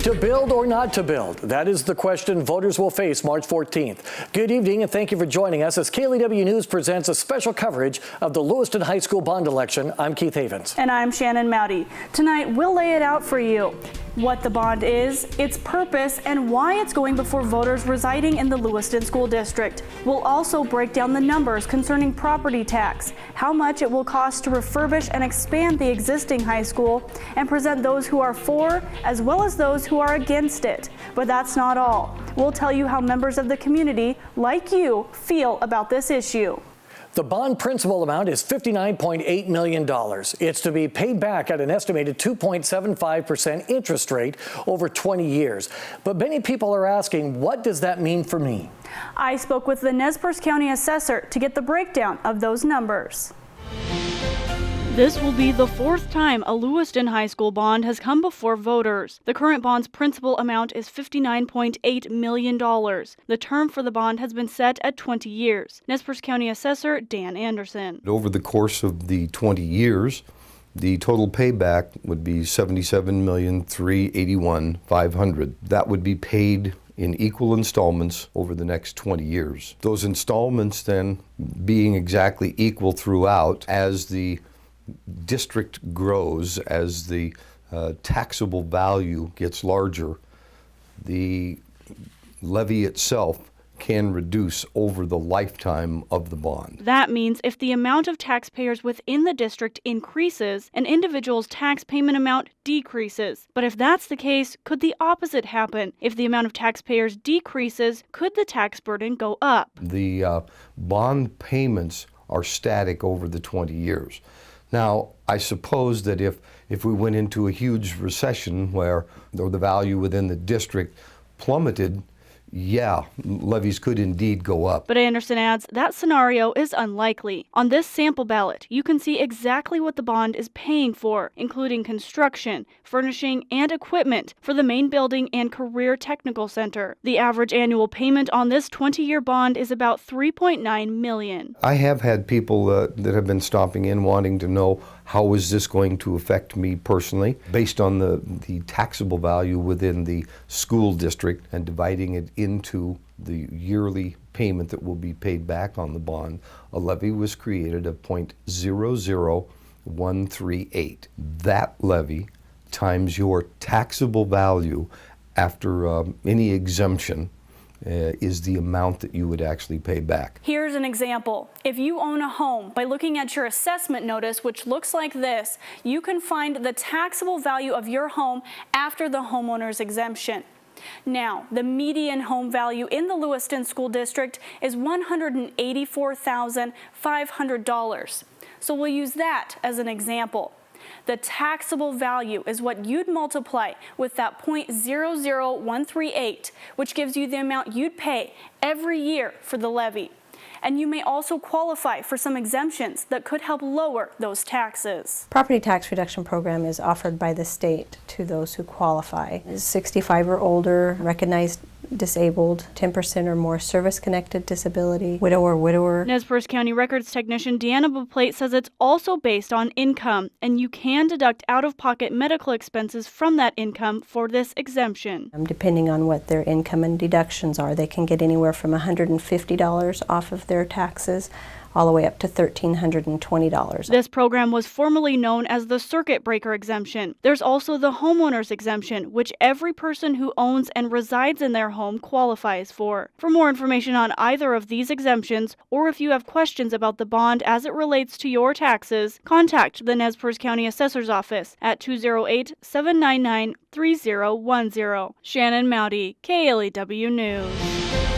To build or not to build? That is the question voters will face March 14th. Good evening and thank you for joining us as KLEW News presents a special coverage of the Lewiston High School bond election. I'm Keith Havens. And I'm Shannon Moudy. Tonight we'll lay it out for you. What the bond is, its purpose, and why it's going before voters residing in the Lewiston School District. We'll also break down the numbers concerning property tax, how much it will cost to refurbish and expand the existing high school, and present those who are for as well as those who are against it. But that's not all. We'll tell you how members of the community, like you, feel about this issue. The bond principal amount is $59.8 million. It's to be paid back at an estimated 2.75% interest rate over 20 years. But many people are asking, what does that mean for me? I spoke with the Nez Perce County assessor to get the breakdown of those numbers. This will be the fourth time a Lewiston High School bond has come before voters. The current bond's principal amount is $59.8 million. The term for the bond has been set at 20 years. Nez Perce County Assessor Dan Anderson. Over the course of the 20 years, the total payback would be $77,381,500. That would be paid in equal installments over the next 20 years. Those installments then being exactly equal throughout as the district grows, as the taxable value gets larger, the levy itself can reduce over the lifetime of the bond. That means if the amount of taxpayers within the district increases, an individual's tax payment amount decreases. But if that's the case, could the opposite happen? If the amount of taxpayers decreases, could the tax burden go up? The bond payments are static over the 20 years. Now, I suppose that if we went into a huge recession where the value within the district plummeted, yeah, levies could indeed go up. But Anderson adds that scenario is unlikely. On this sample ballot, you can see exactly what the bond is paying for, including construction, furnishing, and equipment for the main building and Career Technical Center. The average annual payment on this 20-year bond is about $3.9 million. I have had people that have been stopping in wanting to know, how is this going to affect me personally? Based on the taxable value within the school district and dividing it into the yearly payment that will be paid back on the bond, a levy was created of .00138. That levy times your taxable value after any exemption is the amount that you would actually pay back. Here's an example. If you own a home, by looking at your assessment notice, which looks like this, you can find the taxable value of your home after the homeowner's exemption. Now, the median home value in the Lewiston School District is $184,500. So we'll use that as an example. The taxable value is what you'd multiply with that .00138, which gives you the amount you'd pay every year for the levy. And you may also qualify for some exemptions that could help lower those taxes. Property tax reduction program is offered by the state to those who qualify. 65 or older, recognized disabled, 10% or more service-connected disability, widower. Nez Perce County Records Technician Deanna Buplate says it's also based on income, and you can deduct out-of-pocket medical expenses from that income for this exemption. Depending on what their income and deductions are, they can get anywhere from $150 off of their taxes all the way up to $1,320. This program was formerly known as the circuit breaker exemption. There's also the homeowner's exemption, which every person who owns and resides in their home qualifies for. For more information on either of these exemptions, or if you have questions about the bond as it relates to your taxes, contact the Nez Perce County Assessor's Office at 208-799-3010. Shannon Moudy, KLEW News.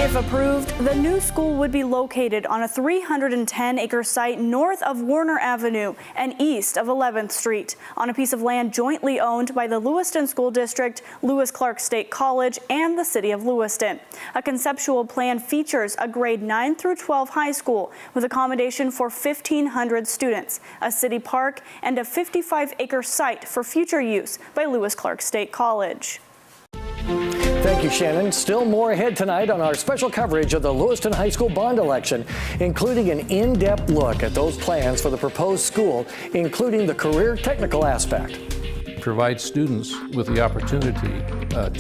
If approved, the new school would be located on a 310-acre site north of Warner Avenue and east of 11th Street on a piece of land jointly owned by the Lewiston School District, Lewis Clark State College, and the City of Lewiston. A conceptual plan features a grade 9 through 12 high school with accommodation for 1,500 students, a city park, and a 55-acre site for future use by Lewis Clark State College. Thank you, Shannon. Still more ahead tonight on our special coverage of the Lewiston High School bond election, including an in-depth look at those plans for the proposed school, including the career technical aspect. Provide students with the opportunity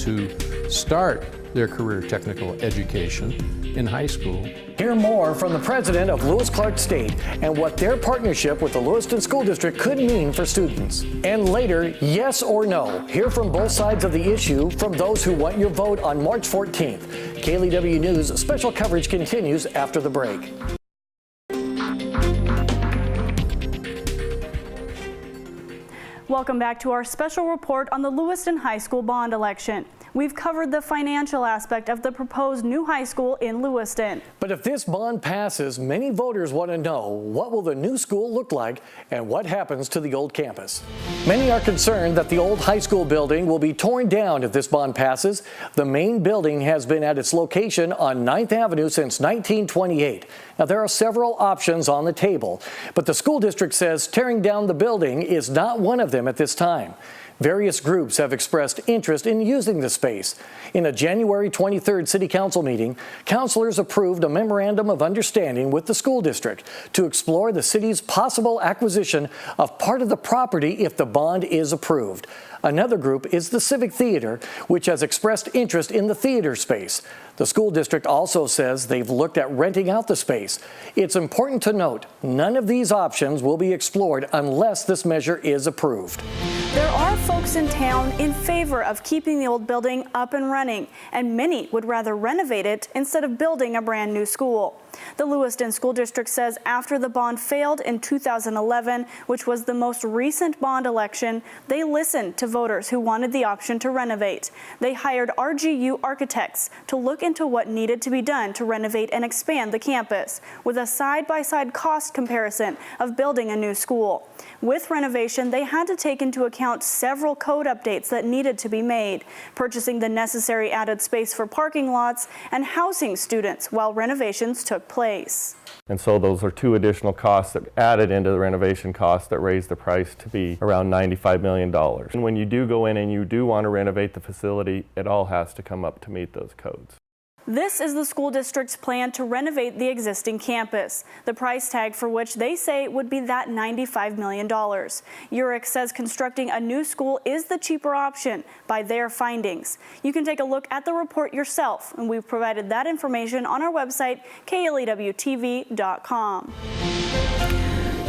to start their career technical education in high school. Hear more from the president of Lewis Clark State and what their partnership with the Lewiston School District could mean for students. And later, yes or no, hear from both sides of the issue from those who want your vote on March 14th. KLEW News special coverage continues after the break. Welcome back to our special report on the Lewiston High School bond election. We've covered the financial aspect of the proposed new high school in Lewiston. But if this bond passes, many voters want to know, what will the new school look like and what happens to the old campus? Many are concerned that the old high school building will be torn down if this bond passes. The main building has been at its location on 9th Avenue since 1928. Now, there are several options on the table, but the school district says tearing down the building is not one of them at this time. Various groups have expressed interest in using the space. In a January 23rd City Council meeting, councilors approved a memorandum of understanding with the school district to explore the city's possible acquisition of part of the property if the bond is approved. Another group is the Civic Theater, which has expressed interest in the theater space. The school district also says they've looked at renting out the space. It's important to note, none of these options will be explored unless this measure is approved. There are folks in town in favor of keeping the old building up and running, and many would rather renovate it instead of building a brand new school. The Lewiston School District says after the bond failed in 2011, which was the most recent bond election, they listened to voters who wanted the option to renovate. They hired RGU architects to look into what needed to be done to renovate and expand the campus, with a side-by-side cost comparison of building a new school. With renovation, they had to take into account several code updates that needed to be made, purchasing the necessary added space for parking lots and housing students while renovations took place. And so those are two additional costs that added into the renovation costs that raised the price to be around $95 million. And when you do go in and you do want to renovate the facility, it all has to come up to meet those codes. This is the school district's plan to renovate the existing campus, the price tag for which they say would be that $95 million. URIC says constructing a new school is the cheaper option by their findings. You can take a look at the report yourself, and we've provided that information on our website, KLEWTV.com.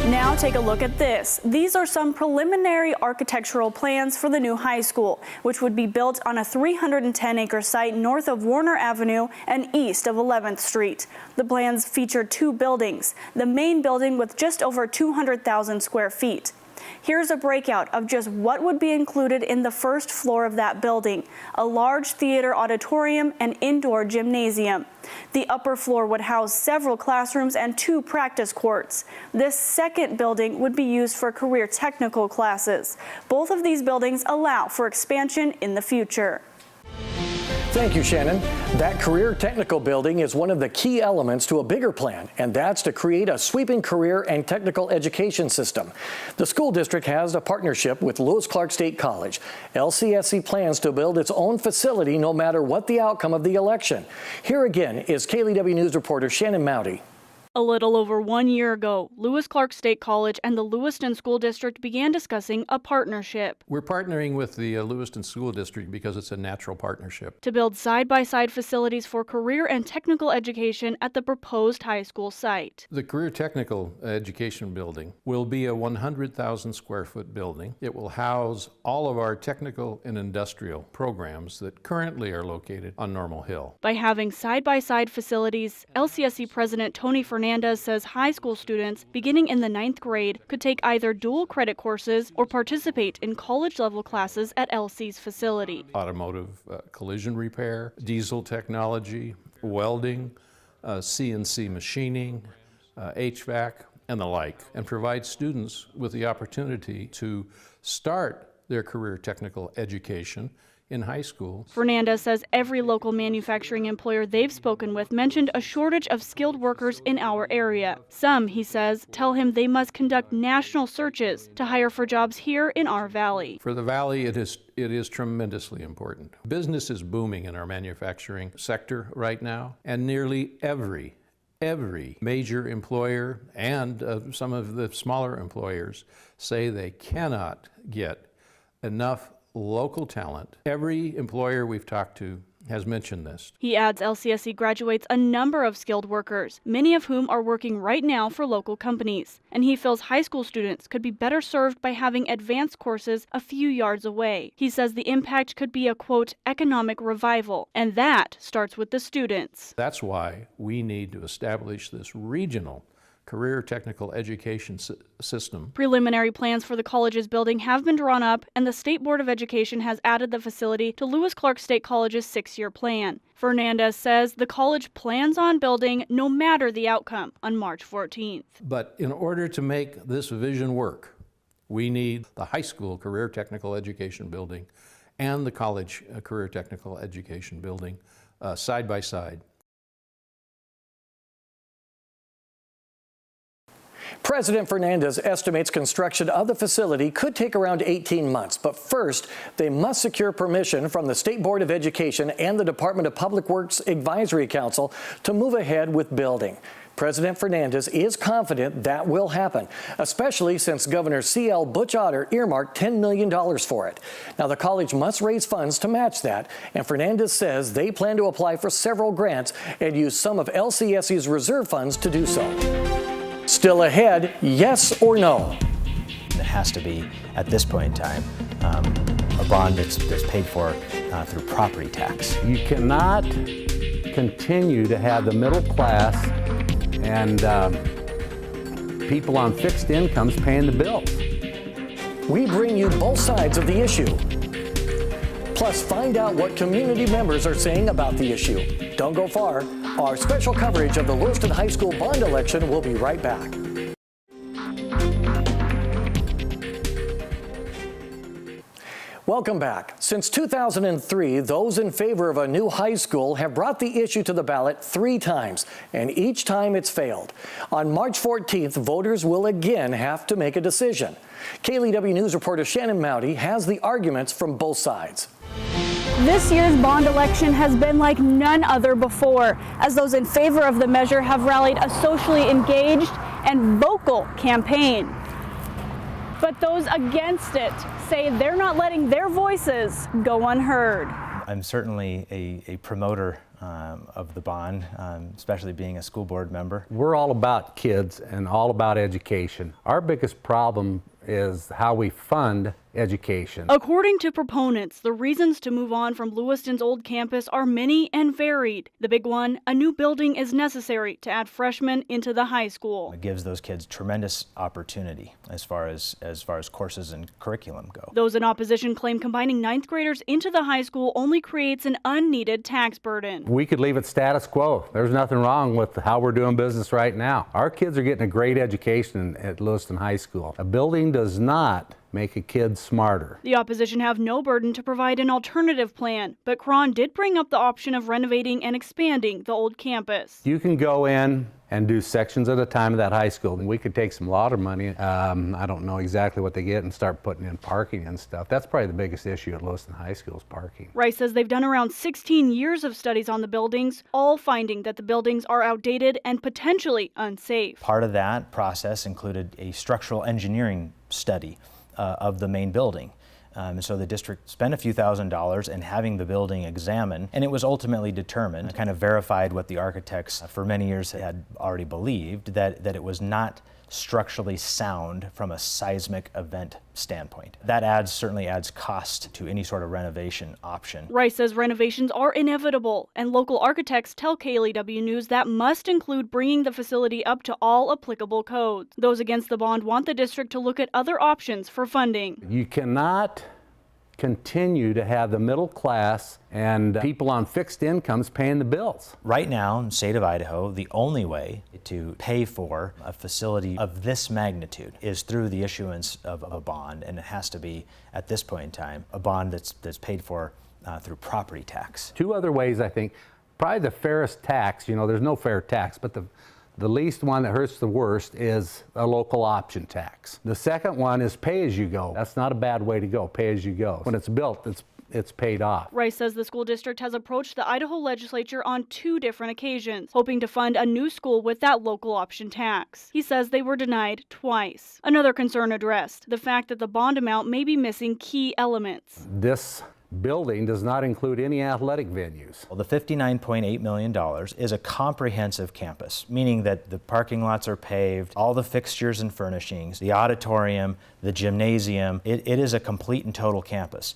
Now take a look at this. These are some preliminary architectural plans for the new high school, which would be built on a 310-acre site north of Warner Avenue and east of 11th Street. The plans feature two buildings, the main building with just over 200,000 square feet. Here's a breakout of just what would be included in the first floor of that building: a large theater auditorium and indoor gymnasium. The upper floor would house several classrooms and two practice courts. This second building would be used for career technical classes. Both of these buildings allow for expansion in the future. Thank you, Shannon. That career technical building is one of the key elements to a bigger plan, and that's to create a sweeping career and technical education system. The school district has a partnership with Lewis Clark State College. LCSC plans to build its own facility no matter what the outcome of the election. Here again is KLEW News reporter Shannon Moudy. A little over 1 year ago, Lewis Clark State College and the Lewiston School District began discussing a partnership We're partnering with the Lewiston School District because it's a natural partnership. to build side-by-side facilities for career and technical education at the proposed high school site. The Career Technical Education Building will be a 100,000 square foot building. It will house all of our technical and industrial programs that currently are located on Normal Hill. By having side-by-side facilities, LCSC President Tony Fernandez says high school students beginning in the 9th grade could take either dual credit courses or participate in college-level classes at LC's facility. Automotive collision repair, diesel technology, welding, CNC machining, HVAC, and the like, and provide students with the opportunity to start their career technical education in high school. Fernandez says every local manufacturing employer they've spoken with mentioned a shortage of skilled workers in our area. Some, he says, tell him they must conduct national searches to hire for jobs here in our valley. For the valley, it is tremendously important. Business is booming in our manufacturing sector right now, and nearly every major employer and some of the smaller employers say they cannot get enough local talent. Every employer we've talked to has mentioned this. He adds LCSC graduates a number of skilled workers, many of whom are working right now for local companies. And he feels high school students could be better served by having advanced courses a few yards away. He says the impact could be a, quote, economic revival, and that starts with the students. That's why we need to establish this regional career technical education system. Preliminary plans for the college's building have been drawn up, and the State Board of Education has added the facility to Lewis Clark State College's 6-year plan. Fernandez says the college plans on building no matter the outcome on March 14th. But in order to make this vision work, we need the high school career technical education building and the college career technical education building side by side. President Fernandez estimates construction of the facility could take around 18 months, but first they must secure permission from the State Board of Education and the Department of Public Works Advisory Council to move ahead with building. President Fernandez is confident that will happen, especially since Governor C.L. Butch Otter earmarked $10 million for it. Now, the college must raise funds to match that, and Fernandez says they plan to apply for several grants and use some of LCSC's reserve funds to do so. Still ahead, yes or no? It has to be, at this point in time, a bond that's paid for through property tax. You cannot continue to have the middle class and people on fixed incomes paying the bills. We bring you both sides of the issue. Plus, find out what community members are saying about the issue. Don't go far. Our special coverage of the Lewiston High School bond election will be right back. Welcome back. Since 2003, those in favor of a new high school have brought the issue to the ballot 3 times, and each time it's failed. On March 14th, voters will again have to make a decision. KLEW News reporter Shannon Moudy has the arguments from both sides. This year's bond election has been like none other before, as those in favor of the measure have rallied a socially engaged and vocal campaign. But those against it say they're not letting their voices go unheard. I'm certainly a promoter of the bond, especially being a school board member. We're all about kids and all about education. Our biggest problem is how we fund education. According to proponents, the reasons to move on from Lewiston's old campus are many and varied. The big one, a new building is necessary to add freshmen into the high school. It gives those kids tremendous opportunity as far as courses and curriculum go. Those in opposition claim combining 9th graders into the high school only creates an unneeded tax burden. We could leave it status quo. There's nothing wrong with how we're doing business right now. Our kids are getting a great education at Lewiston High School. A building does not make a kid smarter. The opposition have no burden to provide an alternative plan, but Cron did bring up the option of renovating and expanding the old campus. You can go in and do sections at a time of that high school. We could take some lot of money, I don't know exactly what they get, and start putting in parking and stuff. That's probably the biggest issue at Lewiston High School is parking. Rice says they've done around 16 years of studies on the buildings, all finding that the buildings are outdated and potentially unsafe. Part of that process included a structural engineering study of the main building. So the district spent a few $1,000s in having the building examined, and it was ultimately determined, kind of verified what the architects for many years had already believed, that it was not structurally sound from a seismic event standpoint. That certainly adds cost to any sort of renovation option. Rice says renovations are inevitable, and local architects tell KLEW News that must include bringing the facility up to all applicable codes. Those against the bond want the district to look at other options for funding. You cannot continue to have the middle class and people on fixed incomes paying the bills. Right now, in the state of Idaho, the only way to pay for a facility of this magnitude is through the issuance of a bond, and it has to be, at this point in time, a bond that's paid for through property tax. 2 other ways, I think. Probably the fairest tax, there's no fair tax, but the least one that hurts the worst is a local option tax. The second one is pay as you go. That's not a bad way to go, pay as you go. When it's built, it's paid off. Rice says the school district has approached the Idaho legislature on 2 different occasions, hoping to fund a new school with that local option tax. He says they were denied twice. Another concern addressed, the fact that the bond amount may be missing key elements. This building does not include any athletic venues. Well, the $59.8 million is a comprehensive campus, meaning that the parking lots are paved, all the fixtures and furnishings, the auditorium, the gymnasium. It is a complete and total campus,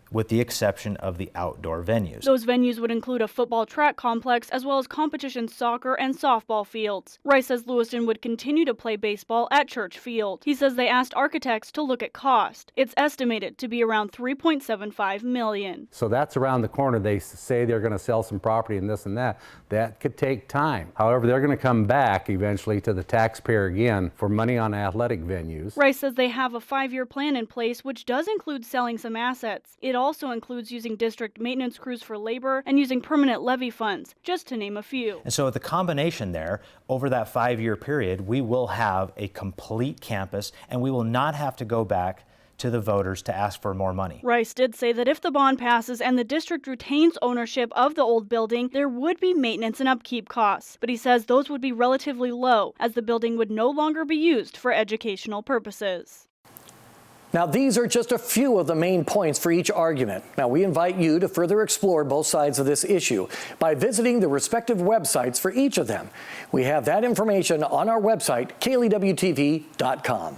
with the exception of the outdoor venues. Those venues would include a football track complex as well as competition soccer and softball fields. Rice says Lewiston would continue to play baseball at Church Field. He says they asked architects to look at cost. It's estimated to be around $3.75 million. So that's around the corner. They say they're going to sell some property and this and that. That could take time. However, they're going to come back eventually to the taxpayer again for money on athletic venues. Rice says they have a 5-year plan in place, which does include selling some assets. It also includes using district maintenance crews for labor and using permanent levy funds, just to name a few. And so with the combination there, over that 5-year period, we will have a complete campus and we will not have to go back to the voters to ask for more money. Rice did say that if the bond passes and the district retains ownership of the old building, there would be maintenance and upkeep costs. But he says those would be relatively low, as the building would no longer be used for educational purposes. Now, these are just a few of the main points for each argument. Now, we invite you to further explore both sides of this issue by visiting the respective websites for each of them. We have that information on our website, KLEWTV.com.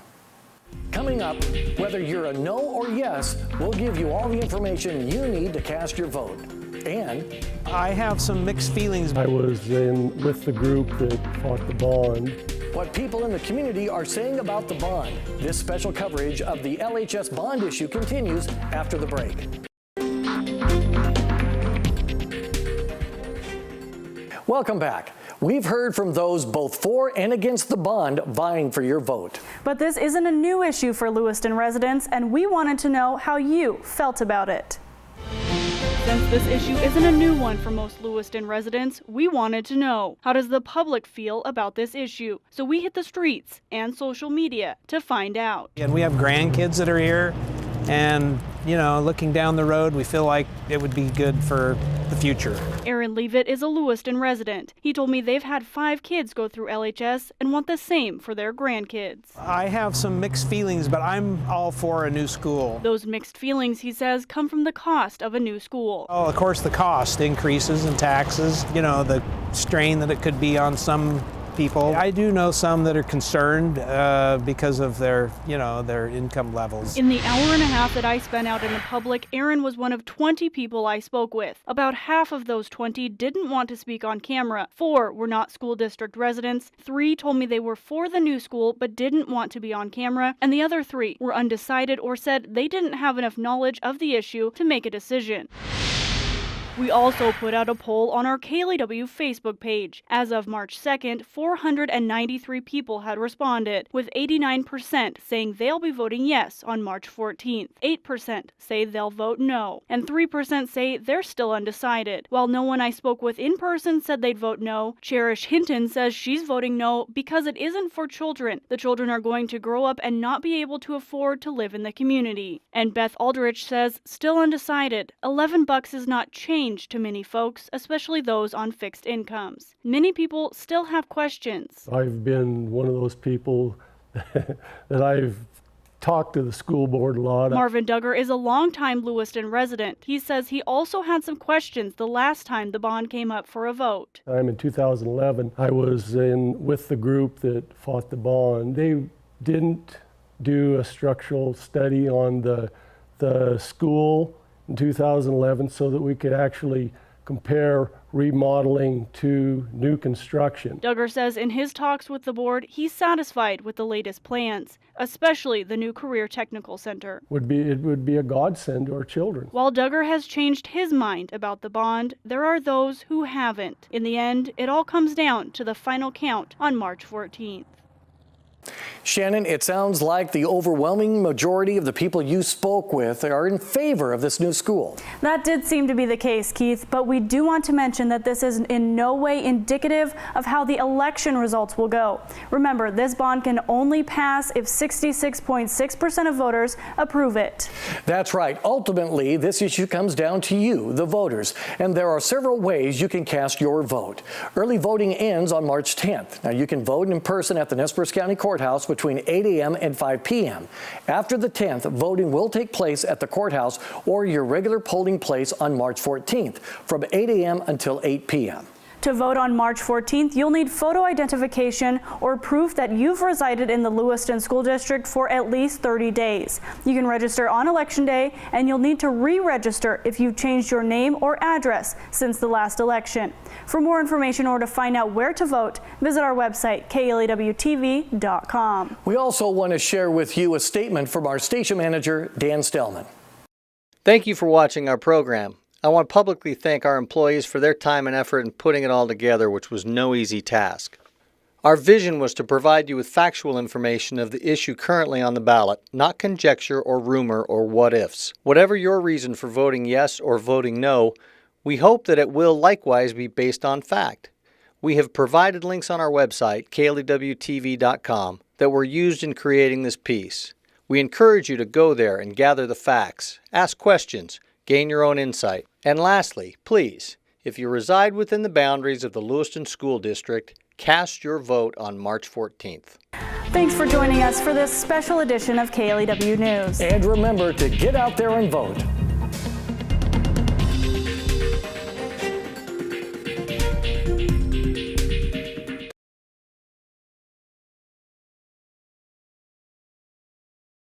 Coming up, whether you're a no or yes, we'll give you all the information you need to cast your vote. And I have some mixed feelings. I was with the group that fought the bond. what people in the community are saying about the bond. This special coverage of the LHS bond issue continues after the break. Welcome back. We've heard from those both for and against the bond vying for your vote. But this isn't a new issue for Lewiston residents, and we wanted to know how you felt about it. Since this issue isn't a new one for most Lewiston residents, we wanted to know, how does the public feel about this issue? So we hit the streets and social media to find out. And we have grandkids that are here, and you know, looking down the road, we feel like it would be good for the future. Aaron Leavitt is a Lewiston resident. He told me they've had 5 kids go through LHS and want the same for their grandkids. I have some mixed feelings, but I'm all for a new school. Those mixed feelings, he says, come from the cost of a new school. Oh, of course, the cost increases and taxes, you know, the strain that it could be on some people. I do know some that are concerned because of their, you know, their income levels. In the hour and a half that I spent out in the public, Aaron was one of 20 people I spoke with. About half of those 20 didn't want to speak on camera. 4 were not school district residents. 3 told me they were for the new school but didn't want to be on camera. And the other 3 were undecided or said they didn't have enough knowledge of the issue to make a decision. We also put out a poll on our KLEW Facebook page. As of March 2nd, 493 people had responded, with 89% saying they'll be voting yes on March 14th. 8% say they'll vote no, and 3% say they're still undecided. While no one I spoke with in person said they'd vote no, Cherish Hinton says she's voting no because it isn't for children. The children are going to grow up and not be able to afford to live in the community. And Beth Aldrich says still undecided. $11 is not change to many folks, especially those on fixed incomes. Many people still have questions. I've been one of those people that I've talked to the school board a lot. Marvin Duggar is a longtime Lewiston resident. He says he also had some questions the last time the bond came up for a vote. In 2011, I was with the group that fought the bond. They didn't do a structural study on the school in 2011 so that we could actually compare remodeling to new construction. Duggar says in his talks with the board, he's satisfied with the latest plans, especially the new Career Technical Center. It would be a godsend to our children. While Duggar has changed his mind about the bond, there are those who haven't. In the end, it all comes down to the final count on March 14th. Shannon, it sounds like the overwhelming majority of the people you spoke with are in favor of this new school. That did seem to be the case, Keith, but we do want to mention that this is in no way indicative of how the election results will go. Remember, this bond can only pass if 66.6% of voters approve it. That's right. Ultimately, this issue comes down to you, the voters, and there are several ways you can cast your vote. Early voting ends on March 10th. Now, you can vote in person at the Nez Perce County Courthouse between 8 a.m. and 5 p.m. After the 10th, voting will take place at the courthouse or your regular polling place on March 14th from 8 a.m. until 8 p.m. To vote on March 14th, you'll need photo identification or proof that you've resided in the Lewiston School District for at least 30 days. You can register on Election Day, and you'll need to re-register if you've changed your name or address since the last election. For more information or to find out where to vote, visit our website, KLEWTV.com. We also want to share with you a statement from our station manager, Dan Stellman. Thank you for watching our program. I want to publicly thank our employees for their time and effort in putting it all together, which was no easy task. Our vision was to provide you with factual information of the issue currently on the ballot, not conjecture or rumor or what-ifs. Whatever your reason for voting yes or voting no, we hope that it will likewise be based on fact. We have provided links on our website, KLEWTV.com, that were used in creating this piece. We encourage you to go there and gather the facts, ask questions, gain your own insight. And lastly, please, if you reside within the boundaries of the Lewiston School District, cast your vote on March 14th. Thanks for joining us for this special edition of KLEW News. And remember to get out there and vote.